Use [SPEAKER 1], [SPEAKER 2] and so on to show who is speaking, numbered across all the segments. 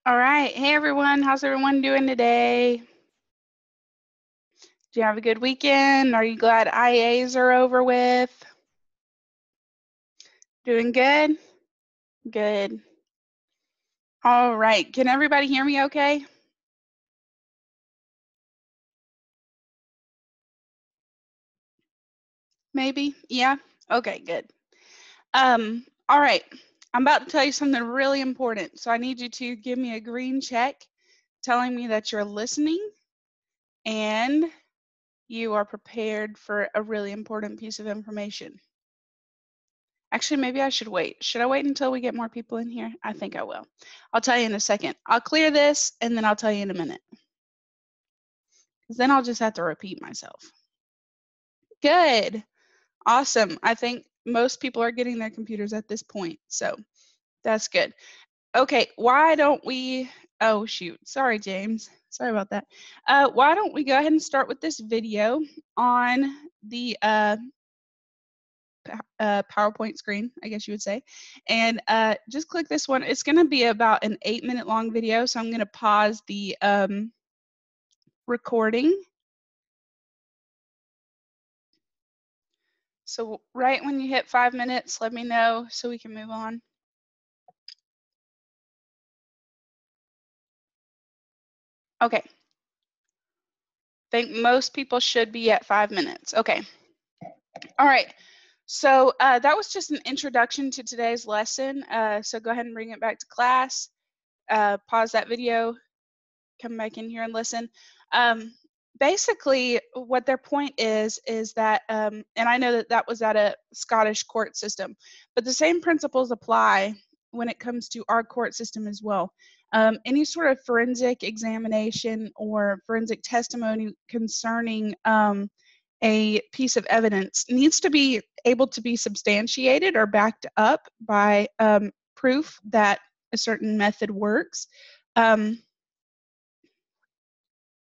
[SPEAKER 1] All right. Hey, everyone. How's everyone doing today? Do you have a good weekend? Are you glad IAs are over with? Doing good? Good. All right. Can everybody hear me okay? Maybe? Yeah? Okay, good. All right. I'm about to tell you something really important. So I need you to give me a green check telling me that you're listening and you are prepared for a really important piece of information. Actually, maybe I should wait. Should I wait until we get more people in here? I think I will. I'll tell you in a second. I'll clear this and then I'll tell you in a minute. Because then I'll just have to repeat myself. Good. Awesome. I think most people are getting their computers at this point. So that's good. Okay, why don't we, oh shoot, sorry James, sorry about that. Why don't we go ahead and start with this video on the PowerPoint screen, I guess you would say. And just click this one. It's going to be about an 8-minute long video. So I'm going to pause the recording. So right when you hit 5 minutes, let me know so we can move on. Okay. I think most people should be at 5 minutes. Okay. All right. So that was just an introduction to today's lesson. So go ahead and bring it back to class. Pause that video. Come back in here and listen. Basically, what their point is that, and I know that that was at a Scottish court system, but the same principles apply when it comes to our court system as well. Any sort of forensic examination or forensic testimony concerning a piece of evidence needs to be able to be substantiated or backed up by proof that a certain method works.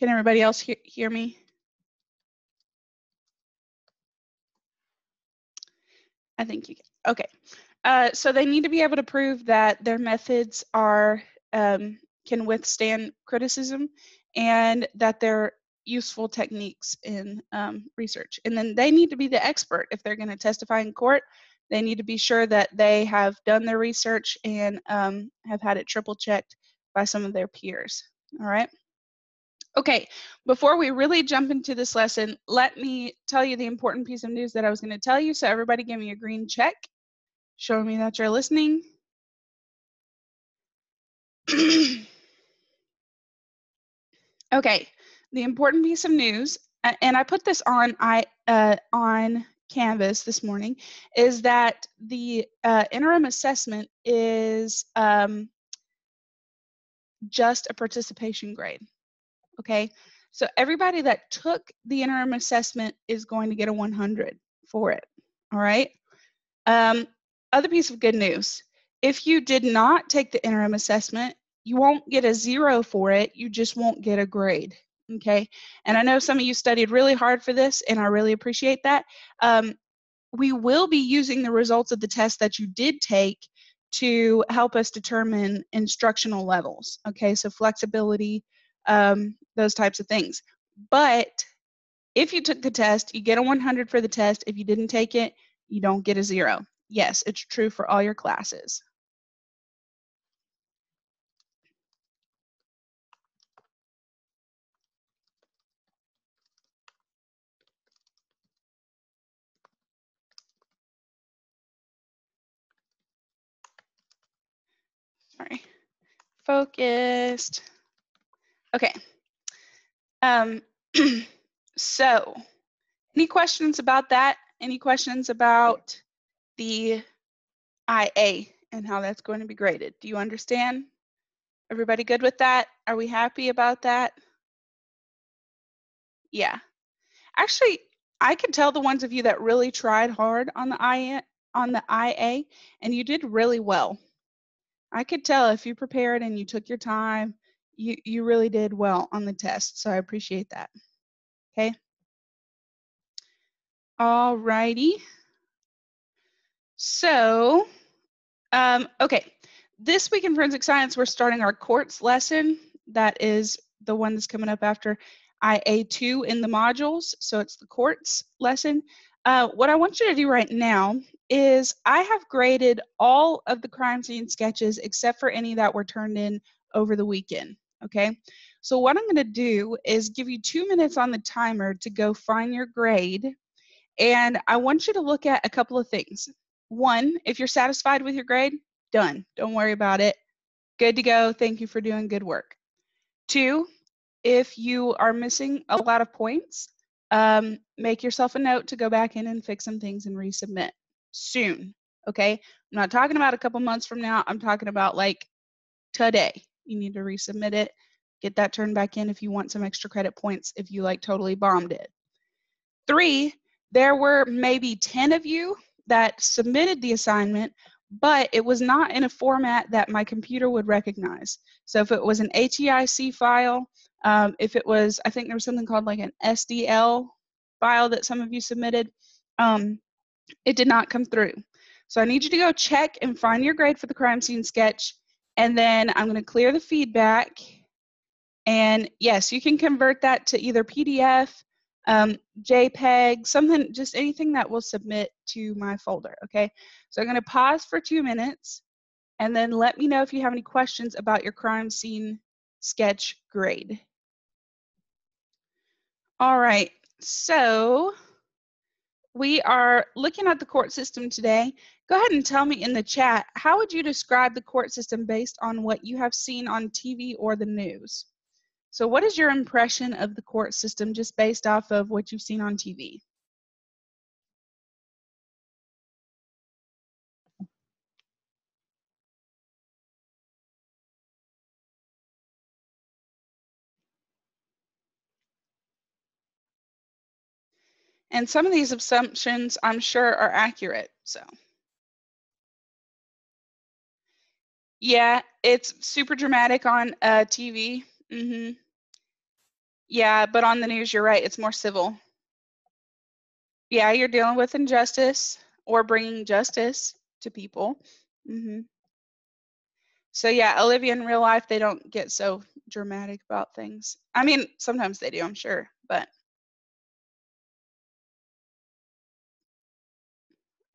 [SPEAKER 1] Can everybody else hear me? I think you can. Okay. So they need to be able to prove that their methods are can withstand criticism and that they're useful techniques in research. And then they need to be the expert. If they're going to testify in court, they need to be sure that they have done their research and have had it triple checked by some of their peers. All right. Okay, before we really jump into this lesson, let me tell you the important piece of news that I was going to tell you. So everybody give me a green check, showing me that you're listening. Okay, the important piece of news, and I put this on Canvas this morning, is that the interim assessment is just a participation grade. Okay, so everybody that took the interim assessment is going to get a 100 for it. All right. Other piece of good news, if you did not take the interim assessment, you won't get a 0 for it, you just won't get a grade. Okay, and I know some of you studied really hard for this, and I really appreciate that. We will be using the results of the test that you did take to help us determine instructional levels. Okay, so flexibility, those types of things. But if you took the test, you get a 100 for the test. If you didn't take it, you don't get a 0. Yes, it's true for all your classes. Sorry. Focused. Okay. So, any questions about that? Any questions about the IA and how that's going to be graded? Do you understand? Everybody good with that? Are we happy about that? Yeah. Actually, I can tell the ones of you that really tried hard on the IA, and you did really well. I could tell if you prepared and you took your time, you really did well on the test. So I appreciate that. Okay. All righty. So, okay. this week in forensic science, we're starting our courts lesson. That is the one that's coming up after IA2 in the modules. So it's the courts lesson. What I want you to do right now is I have graded all of the crime scene sketches except for any that were turned in over the weekend. Okay. So what I'm going to do is give you 2 minutes on the timer to go find your grade. And I want you to look at a couple of things. One, if you're satisfied with your grade, done. Don't worry about it. Good to go. Thank you for doing good work. Two, if you are missing a lot of points, make yourself a note to go back in and fix some things and resubmit soon. Okay. I'm not talking about a couple months from now. I'm talking about like today. You need to resubmit it, get that turned back in if you want some extra credit points if you like totally bombed it. Three, there were maybe 10 of you that submitted the assignment, but it was not in a format that my computer would recognize. So if it was an HEIC file, if it was, I think there was something called like an SDL file that some of you submitted, it did not come through. So I need you to go check and find your grade for the crime scene sketch, and then I'm going to clear the feedback. And yes, you can convert that to either PDF, JPEG, something, just anything that will submit to my folder, okay? So I'm going to pause for 2 minutes, and then let me know if you have any questions about your crime scene sketch grade. All right, so we are looking at the court system today. Go ahead and tell me in the chat, how would you describe the court system based on what you have seen on TV or the news? So what is your impression of the court system just based off of what you've seen on TV? And some of these assumptions I'm sure are accurate, so. Yeah, it's super dramatic on TV. Yeah, but on the news, you're right, it's more civil. Yeah, you're dealing with injustice or bringing justice to people. So yeah, Olivia, in real life, they don't get so dramatic about things. I mean, sometimes they do, I'm sure, but.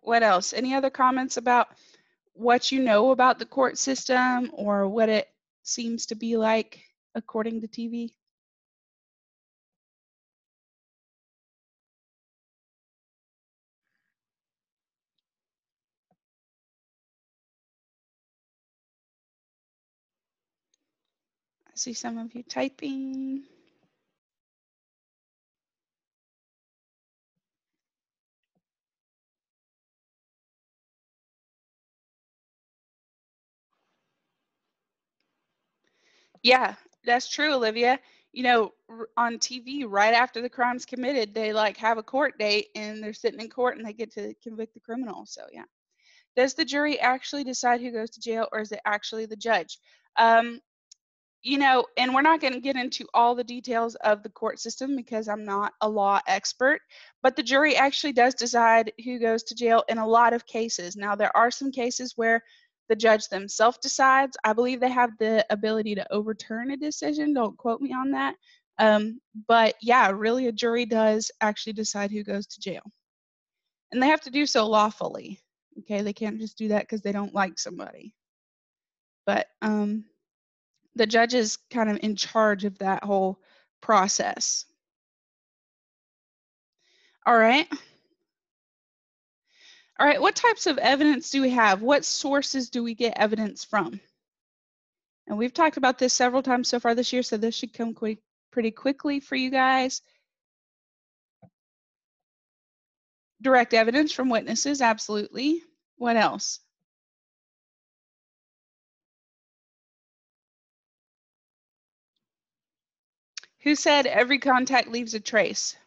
[SPEAKER 1] What else? Any other comments about what you know about the court system or what it seems to be like according to TV? I see some of you typing. Yeah, that's true, Olivia. You know, on TV, right after the crime's committed, they like have a court date and they're sitting in court and they get to convict the criminal. So yeah. Does the jury actually decide who goes to jail, or is it actually the judge? You know, and we're not going to get into all the details of the court system because I'm not a law expert, but the jury actually does decide who goes to jail in a lot of cases. Now, there are some cases where the judge themselves decides. I believe they have the ability to overturn a decision. Don't quote me on that. But yeah, really, a jury does actually decide who goes to jail. And they have to do so lawfully. Okay, they can't just do that because they don't like somebody. But the judge is kind of in charge of that whole process. All right. All right, what types of evidence do we have? What sources do we get evidence from? And we've talked about this several times so far this year, so this should come pretty quickly for you guys. Direct evidence from witnesses, absolutely. What else? Who said every contact leaves a trace?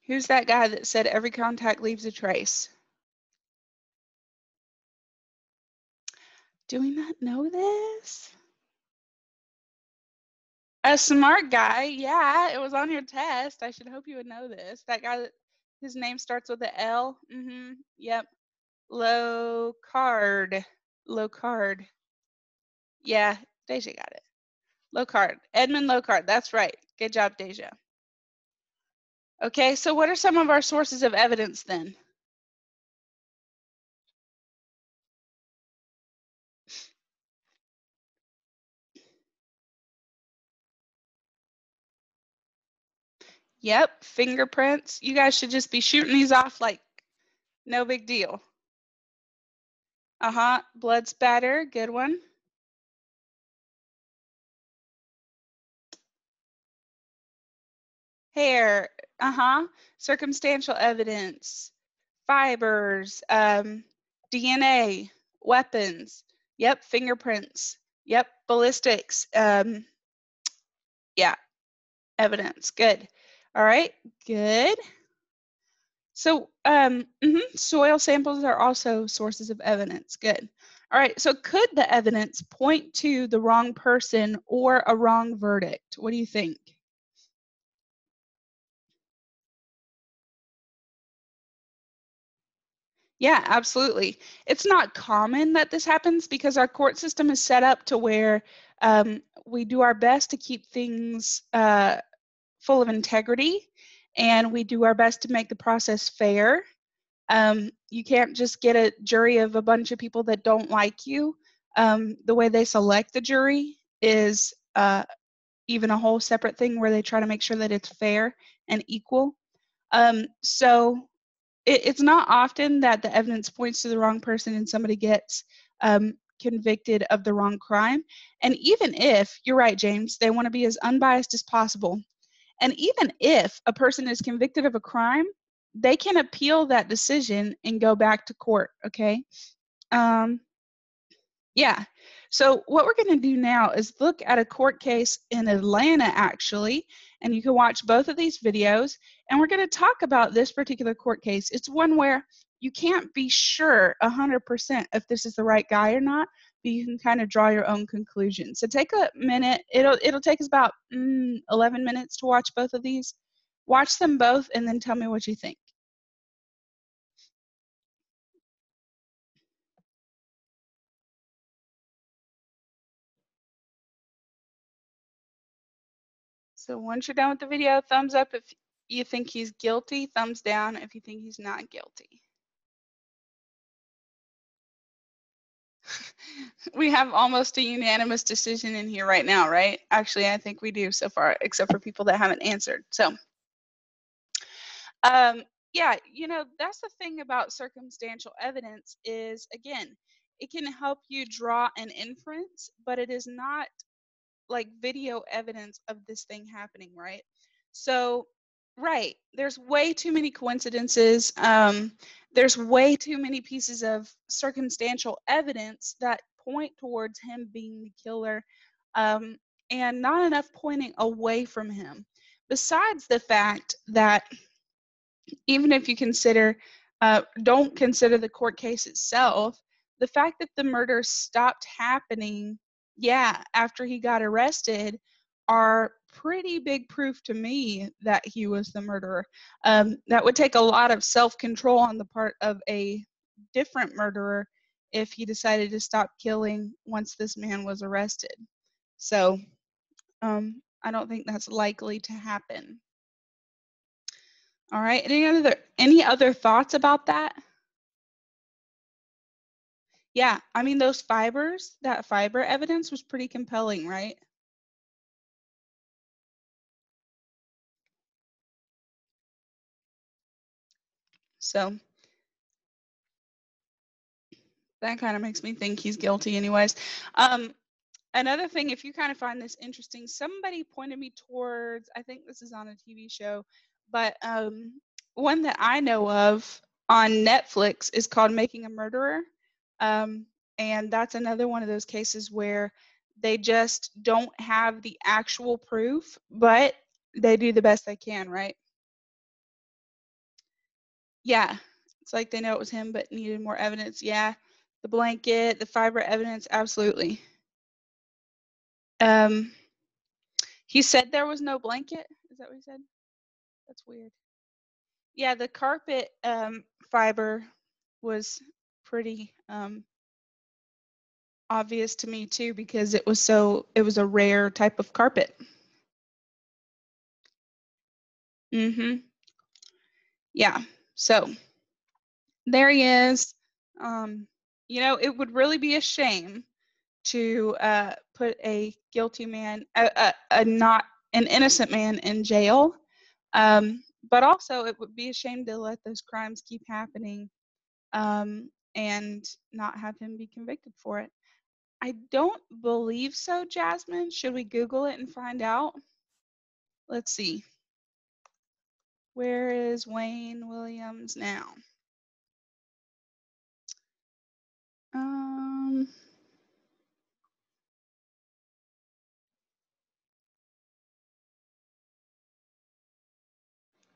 [SPEAKER 1] Who's that guy that said every contact leaves a trace? Do we not know this? A smart guy. Yeah, it was on your test. I should hope you would know this. That guy, his name starts with a L. Yep. Locard. Locard. Yeah, Deja got it. Locard. Edmund Locard. That's right. Good job, Deja. Okay, so what are some of our sources of evidence then? Yep, fingerprints. You guys should just be shooting these off like no big deal. Blood spatter. Good one. Hair. Circumstantial evidence. Fibers. DNA. Weapons. Yep, fingerprints. Yep, ballistics. Yeah, evidence. Good. All right, good. So soil samples are also sources of evidence. Good. All right, so could the evidence point to the wrong person or a wrong verdict? What do you think? Yeah, absolutely. It's not common that this happens because our court system is set up to where we do our best to keep things full of integrity, and we do our best to make the process fair. You can't just get a jury of a bunch of people that don't like you. The way they select the jury is even a whole separate thing where they try to make sure that it's fair and equal. So it's not often that the evidence points to the wrong person and somebody gets convicted of the wrong crime. And even if, you're right, James, they want to be as unbiased as possible. And even if a person is convicted of a crime, they can appeal that decision and go back to court, okay? Yeah. So what we're going to do now is look at a court case in Atlanta, actually, and you can watch both of these videos, and we're going to talk about this particular court case. It's one where you can't be sure 100% if this is the right guy or not, but you can kind of draw your own conclusion. So take a minute. It'll take us about 11 minutes to watch both of these. Watch them both and then tell me what you think. So once you're done with the video, thumbs up if you think he's guilty, thumbs down if you think he's not guilty. We have almost a unanimous decision in here right now, right? Actually, I think we do so far, except for people that haven't answered. So, yeah, that's the thing about circumstantial evidence is, again, it can help you draw an inference, but it is not like video evidence of this thing happening, right? So, right, there's way too many coincidences. There's way too many pieces of circumstantial evidence that point towards him being the killer, and not enough pointing away from him. Besides the fact that even if you don't consider the court case itself, the fact that the murders stopped happening, after he got arrested, are pretty big proof to me that he was the murderer. That would take a lot of self-control on the part of a different murderer if he decided to stop killing once this man was arrested. So I don't think that's likely to happen. All right. Any other thoughts about that? Yeah, I mean those fibers, that fiber evidence was pretty compelling, right? So that kind of makes me think he's guilty anyways. Another thing, if you kind of find this interesting, somebody pointed me towards, I think this is on a TV show, but one that I know of on Netflix is called Making a Murderer. And that's another one of those cases where they just don't have the actual proof, but they do the best they can, right? Yeah, it's like they know it was him, but needed more evidence. Yeah, the blanket, the fiber evidence, absolutely. He said there was no blanket. Is that what he said? That's weird. Yeah, the carpet fiber was pretty obvious to me too, because it was a rare type of carpet. Yeah, so there he is. You know, it would really be a shame to put a guilty man, not an innocent man, in jail. But also, it would be a shame to let those crimes keep happening and not have him be convicted for it. I don't believe so, Jasmine. Should we Google it and find out? Let's see. Where is Wayne Williams now?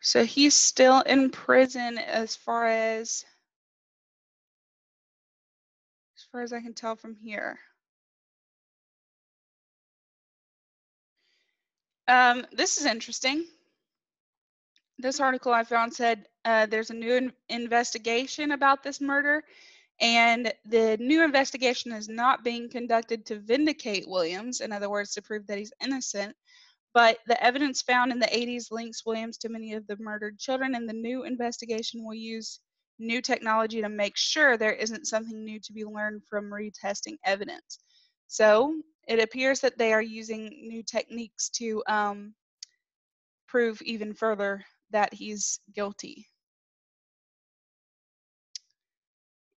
[SPEAKER 1] So he's still in prison as far as I can tell from here. This is interesting. This article I found said there's a new investigation about this murder, and the new investigation is not being conducted to vindicate Williams, in other words, to prove that he's innocent, but the evidence found in the 80s links Williams to many of the murdered children, and the new investigation will use new technology to make sure there isn't something new to be learned from retesting evidence. So it appears that they are using new techniques to prove even further that he's guilty.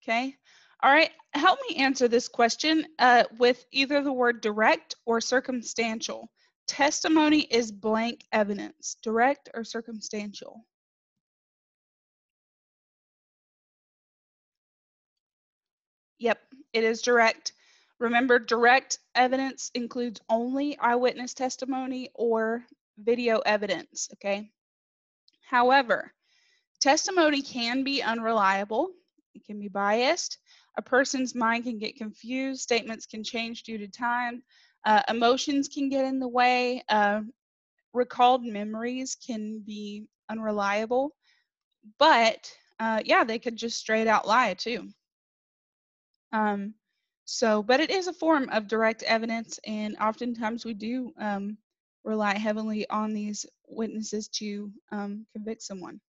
[SPEAKER 1] Okay. All right. Help me answer this question with either the word direct or circumstantial. Testimony is blank evidence. Direct or circumstantial? Yep, it is direct. Remember, direct evidence includes only eyewitness testimony or video evidence, okay? However, testimony can be unreliable. It can be biased. A person's mind can get confused. Statements can change due to time. Emotions can get in the way. Recalled memories can be unreliable. But yeah, they could just straight out lie too. But it is a form of direct evidence, and oftentimes we do rely heavily on these witnesses to convict someone.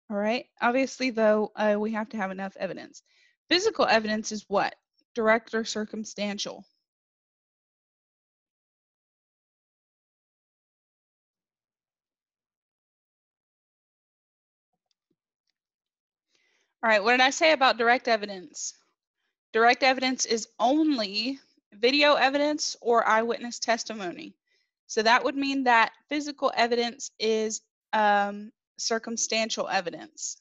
[SPEAKER 1] All right. Obviously, though, we have to have enough evidence. Physical evidence is what? Direct or circumstantial? All right. What did I say about direct evidence? Direct evidence is only video evidence or eyewitness testimony. So that would mean that physical evidence is circumstantial evidence.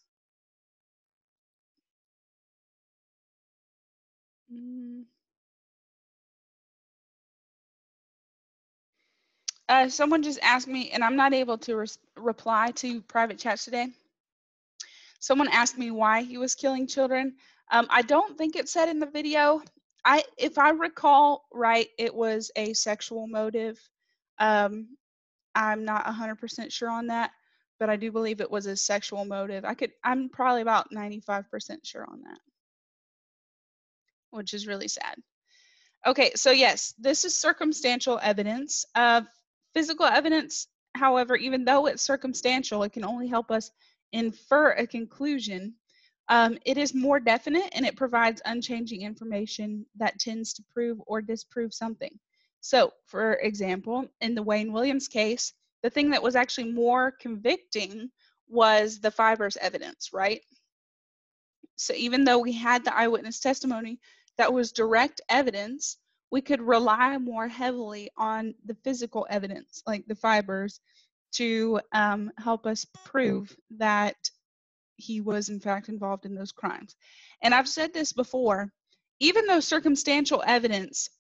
[SPEAKER 1] Someone just asked me, and I'm not able to reply to private chats today. Someone asked me why he was killing children. I don't think it said in the video. If I recall right, it was a sexual motive. I'm not 100% sure on that, but I do believe it was a sexual motive. I'm probably about 95% sure on that, which is really sad. Okay, so yes, this is circumstantial evidence. Physical evidence, however, even though it's circumstantial, it can only help us infer a conclusion. It is more definite, and it provides unchanging information that tends to prove or disprove something. So, for example, in the Wayne Williams case, the thing that was actually more convicting was the fibers evidence, right? So even though we had the eyewitness testimony that was direct evidence, we could rely more heavily on the physical evidence, like the fibers, to help us prove that he was in fact involved in those crimes. And I've said this before, even though circumstantial evidence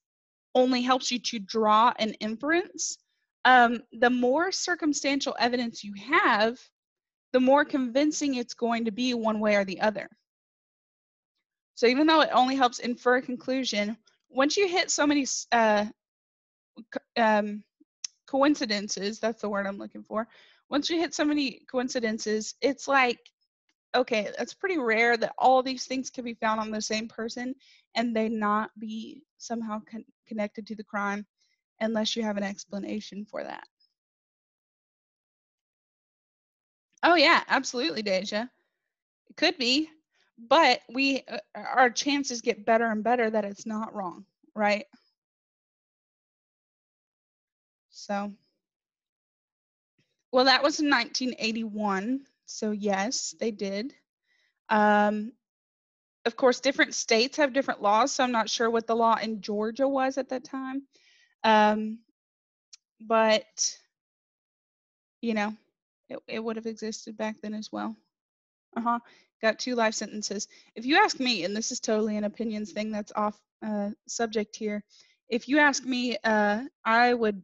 [SPEAKER 1] only helps you to draw an inference, the more circumstantial evidence you have, the more convincing it's going to be one way or the other. So even though it only helps infer a conclusion, once you hit so many coincidences, that's the word I'm looking for. Once you hit so many coincidences, it's like, okay, that's pretty rare that all these things can be found on the same person and they not be somehow connected to the crime unless you have an explanation for that. Oh yeah, absolutely, Deja. It could be, but our chances get better and better that it's not wrong, right? So, well, that was in 1981. So yes, they did. Um, of course, different states have different laws, so I'm not sure what the law in Georgia was at that time. But you know, it would have existed back then as well. Uh-huh. Got 2 life sentences. If you ask me, and this is totally an opinions thing that's off subject here. If you ask me, I would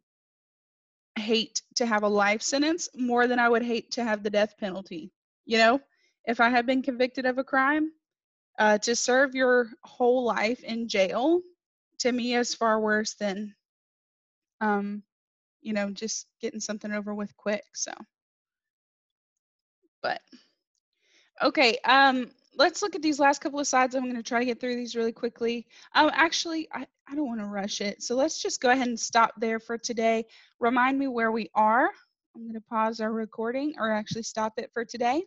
[SPEAKER 1] hate to have a life sentence more than I would hate to have the death penalty. You know, if I had been convicted of a crime, to serve your whole life in jail, to me is far worse than, um, just getting something over with quick. So, but okay, let's look at these last couple of slides. I'm going to try to get through these really quickly. Actually, I don't want to rush it. So let's just go ahead and stop there for today. Remind me where we are. I'm going to pause our recording or actually stop it for today.